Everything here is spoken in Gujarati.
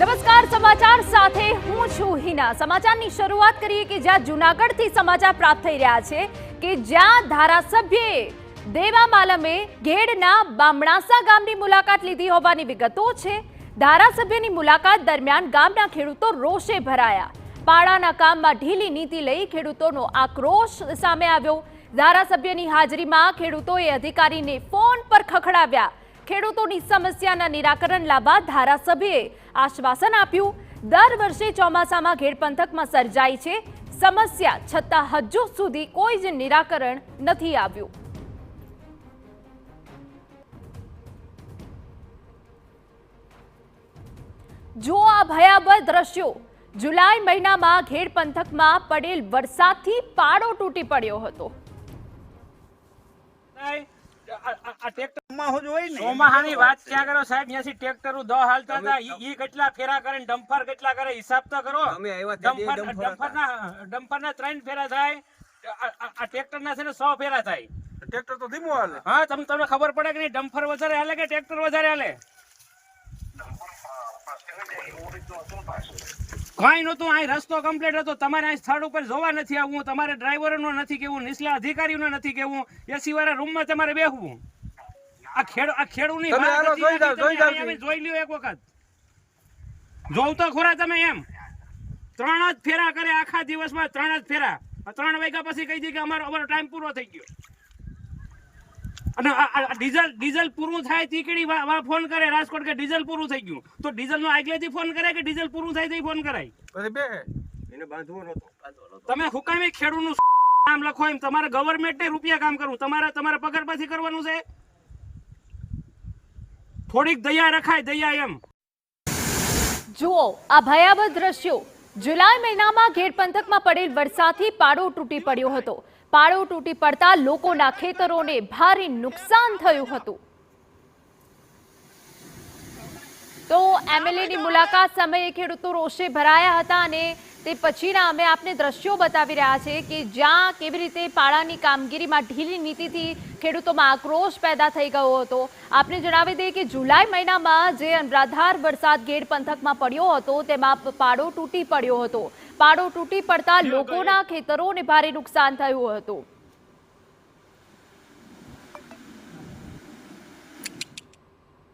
નમસ્કાર, સમાચાર સાથે હું છું હિના। સમાચારની શરૂઆત કરીએ કે જ્યાં જૂનાગઢથી સમાચાર પ્રાપ્ત થઈ રહ્યા છે કે જ્યાં ધારાસભ્યએ દેવા માલમે ઘેડના બામણાસા ગામની મુલાકાત લીધી હોવાની વિગતો છે। ધારાસભ્યની મુલાકાત દરમિયાન ગામના ખેડૂતો રોષે ભરાયા। પાડાના કામમાં ઢીલી નીતિ લઈ ખેડૂતોનો આક્રોશ સામે આવ્યો। ધારાસભ્યની હાજરીમાં ખેડૂતોએ અધિકારીને ફોન પર ખખડાવ્યા। ખેડૂતોની સમસ્યાના નિરાકરણ લાવવા ધારાસભ્યએ આશ્વાસન આપ્યું। દર વર્ષે ચોમાસામાં ઘેડ પંથકમાં સર્જાય છે સમસ્યા, છતાં હજુ સુધી કોઈ જ નિરાકરણ નથી આવ્યું। જો આ ભયાવહ દ્રશ્યો જુલાઈ મહિનામાં ઘેડ પંથકમાં પડેલ વરસાદથી પાડો તૂટી પડ્યો હતો। ચોમાહાની વાત ક્યાં કરો સાહેબ? ત્યાંથી ટ્રેક્ટરો 10 હાલતા હતા, ઈ કેટલા ફેરા કરે ને ડમ્પર કેટલા કરે, હિસાબ તો કરો। ડમ્પરના 3 ફેરા થાય, આ ટ્રેક્ટરના છે ને 100 ફેરા થાય। ટ્રેક્ટર તો ધીમું હાલે। હા, તમને ખબર પડે કે નહીં ડમ્પર વધારે હાલે કે ટ્રેક્ટર વધારે હાલે? કઈ નતું, અહીં રસ્તો કમ્પ્લીટ હતો। તમારે અહીં સ્થળ ઉપર જોવા નથી આવવું, તમારે ડ્રાઈવરોનો નથી કેવું, નીચલા અધિકારીઓનો નથી કેવું, એસી વાળા રૂમમાં તમારે બેસવું। આ ખેડૂની જોઈ લ્યો એક વખત, જોવ તો ખોરા તમે એમ। 3 જ ફેરા કરે આખા દિવસમાં, 3 જ ફેરા। 3 વાગ્યા પછી કહી દે કે અમારો ટાઈમ પૂરો થઈ ગયો। અને ડીઝલ પૂરું થાય તીકડી ફોન કરે રાજકોટ કે ડીઝલ પૂરું થઈ ગયું, તો ડીઝલ નો આગલેથી ફોન કરાય કે ડીઝલ પૂરું થાય તો ફોન કરાય? તમે હુકામે ખેડૂતનું નામ લખો એમ? તમારે ગવર્મેન્ટને રૂપિયા કામ કરવું, તમારા પગાર પાછી કરવાનું છે। થોડીક દયા રખાય, દયા એમ। જુઓ આ ભયાવહ દ્રશ્યો જુલાઈ મહિનામાં ઘેડ પંથકમાં પડેલ વરસાદથી પાડો તૂટી પડ્યો હતો। પાડો તૂટી પડતા લોકોના ખેતરોને ભારે નુકસાન થયું હતું। તો એમએલએની મુલાકાત સમયે ખેડૂતો રોષે ભરાયા હતા અને તે પછીના અમે આપને દ્રશ્યો બતાવી રહ્યા છે કે જ્યાં કેવી રીતે પાડાની કામગીરીમાં ઢીલી નીતિથી ખેડૂતોમાં આક્રોશ પેદા થઈ ગયો હતો। આપને જણાવી દઈએ કે જુલાઈ મહિનામાં જે અનરાધાર વરસાદ ઘેડ પંથકમાં પડ્યો હતો તેમાં પાડો તૂટી પડ્યો હતો। પાડો તૂટી પડતા લોકોના ખેતરોને ભારે નુકસાન થયું હતું।